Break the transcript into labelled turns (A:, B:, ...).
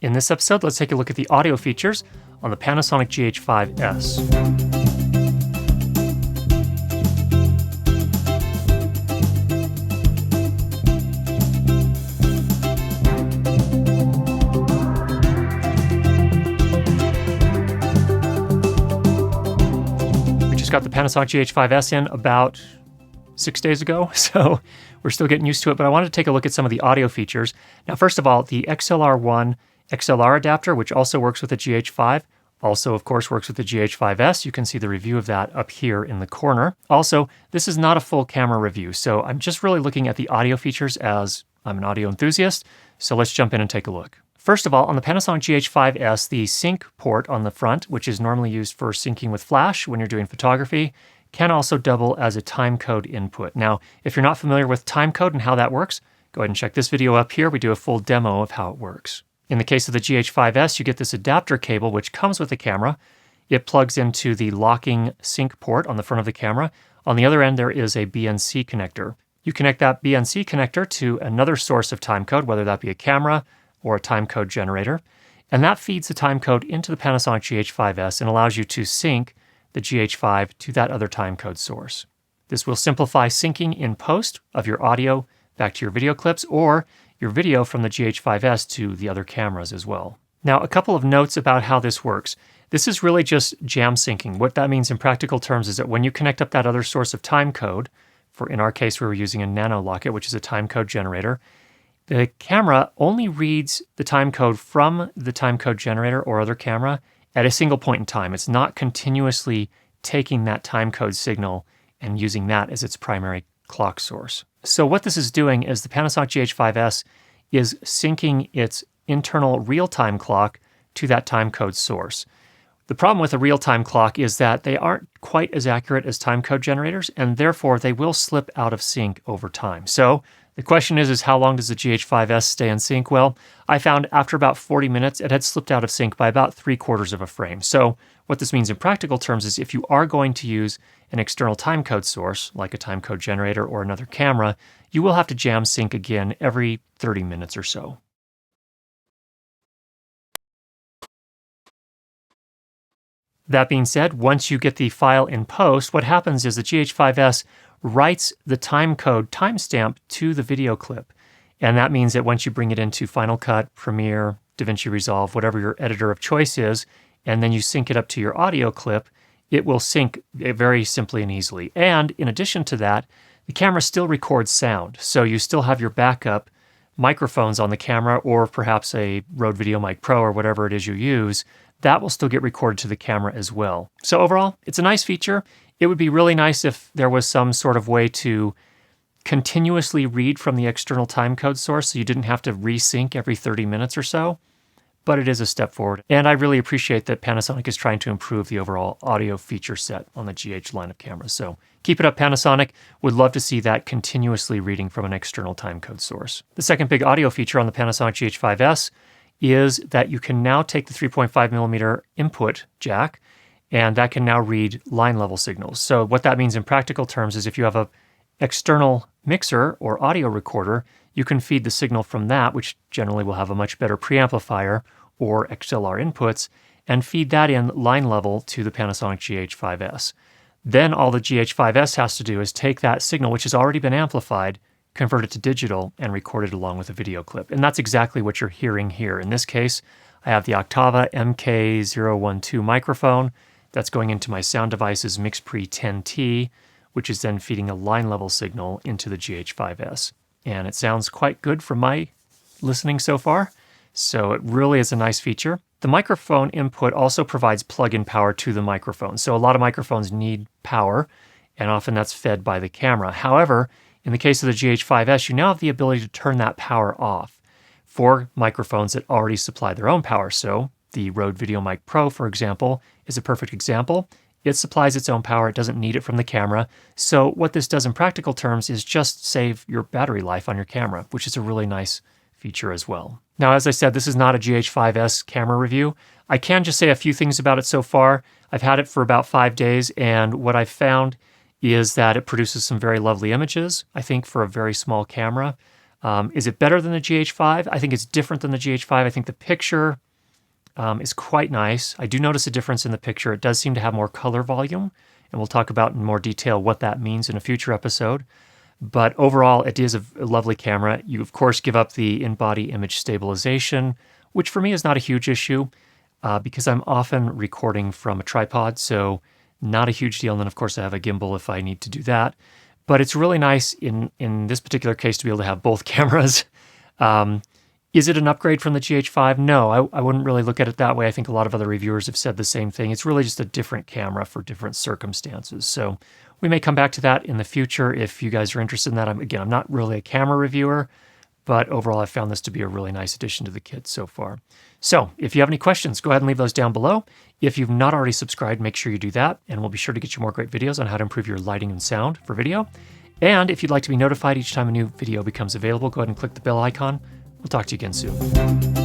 A: In this episode, let's take a look at the audio features on the Panasonic GH5S. We just got the Panasonic GH5S in about 6 days ago, so we're still getting used to it, but I wanted to take a look at some of the audio features. Now, first of all, the XLR1 XLR adapter, which also works with the GH5, also, of course, works with the GH5S. You can see the review of that up here in the corner. Also, this is not a full camera review, so I'm just really looking at the audio features as I'm an audio enthusiast, so let's jump in and take a look. First of all, on the Panasonic GH5S, the sync port on the front, which is normally used for syncing with flash when you're doing photography, can also double as a timecode input. Now, if you're not familiar with timecode and how that works, go ahead and check this video up here. We do a full demo of how it works. In the case of the GH5S, you get this adapter cable which comes with the camera. It plugs into the locking sync port on the front of the camera. On the other end, there is a BNC connector. You connect that BNC connector to another source of timecode, whether that be a camera or a timecode generator, and that feeds the timecode into the Panasonic GH5S and allows you to sync the GH5 to that other timecode source. This will simplify syncing in post of your audio back to your video clips or your video from the GH5S to the other cameras as well. Now, a couple of notes about how this works. This is really just jam syncing. What that means in practical terms is that when you connect up that other source of timecode, in our case we were using a nano locket, which is a timecode generator, the camera only reads the timecode from the timecode generator or other camera at a single point in time. It's not continuously taking that timecode signal and using that as its primary clock source. So what this is doing is the Panasonic GH5S is syncing its internal real-time clock to that timecode source. The problem with a real-time clock is that they aren't quite as accurate as timecode generators, and therefore they will slip out of sync over time. So the question is how long does the GH5S stay in sync? Well, I found after about 40 minutes, it had slipped out of sync by about 3/4 of a frame. So what this means in practical terms is if you are going to use an external timecode source, like a timecode generator or another camera, you will have to jam sync again every 30 minutes or so. That being said, once you get the file in post, what happens is the GH5S writes the timecode timestamp to the video clip. And that means that once you bring it into Final Cut, Premiere, DaVinci Resolve, whatever your editor of choice is, and then you sync it up to your audio clip, it will sync very simply and easily. And in addition to that, the camera still records sound. So you still have your backup microphones on the camera or perhaps a Rode VideoMic Pro or whatever it is you use. That will still get recorded to the camera as well. So overall, it's a nice feature. It would be really nice if there was some sort of way to continuously read from the external timecode source so you didn't have to resync every 30 minutes or so. But it is a step forward. And I really appreciate that Panasonic is trying to improve the overall audio feature set on the GH line of cameras. So keep it up, Panasonic. Would love to see that continuously reading from an external timecode source. The second big audio feature on the Panasonic GH5S is that you can now take the 3.5mm input jack, and that can now read line level signals. So what that means in practical terms is if you have an external mixer or audio recorder, you can feed the signal from that, which generally will have a much better preamplifier or XLR inputs, and feed that in line level to the Panasonic GH5S. Then all the GH5S has to do is take that signal, which has already been amplified, convert it to digital, and record it along with a video clip. And that's exactly what you're hearing here. In this case, I have the Octava MK012 microphone that's going into my sound device's MixPre 10T, which is then feeding a line level signal into the GH5S. And it sounds quite good from my listening so far, so it really is a nice feature. The microphone input also provides plug-in power to the microphone. So a lot of microphones need power, and often that's fed by the camera. However, in the case of the GH5S, you now have the ability to turn that power off for microphones that already supply their own power. So the Rode VideoMic Pro, for example, is a perfect example. It supplies its own power. It doesn't need it from the camera. So what this does in practical terms is just save your battery life on your camera, which is a really nice feature as well. Now, as I said, this is not a GH5S camera review. I can just say a few things about it so far. I've had it for about 5 days, and what I've found is that it produces some very lovely images, I think, for a very small camera. Is it better than the GH5? I think it's different than the GH5. I think the picture is quite nice. I do notice a difference in the picture. It does seem to have more color volume, and we'll talk about in more detail what that means in a future episode. But overall, it is a lovely camera. You, of course, give up the in-body image stabilization, which for me is not a huge issue because I'm often recording from a tripod, so not a huge deal. And then, of course, I have a gimbal if I need to do that. But it's really nice in this particular case to be able to have both cameras. Is it an upgrade from the GH5? No, I wouldn't really look at it that way. I think a lot of other reviewers have said the same thing. It's really just a different camera for different circumstances. So we may come back to that in the future if you guys are interested in that. I'm not really a camera reviewer, but overall I found this to be a really nice addition to the kit so far. So if you have any questions, go ahead and leave those down below. If you've not already subscribed, make sure you do that, and we'll be sure to get you more great videos on how to improve your lighting and sound for video. And if you'd like to be notified each time a new video becomes available, go ahead and click the bell icon. We'll talk to you again soon.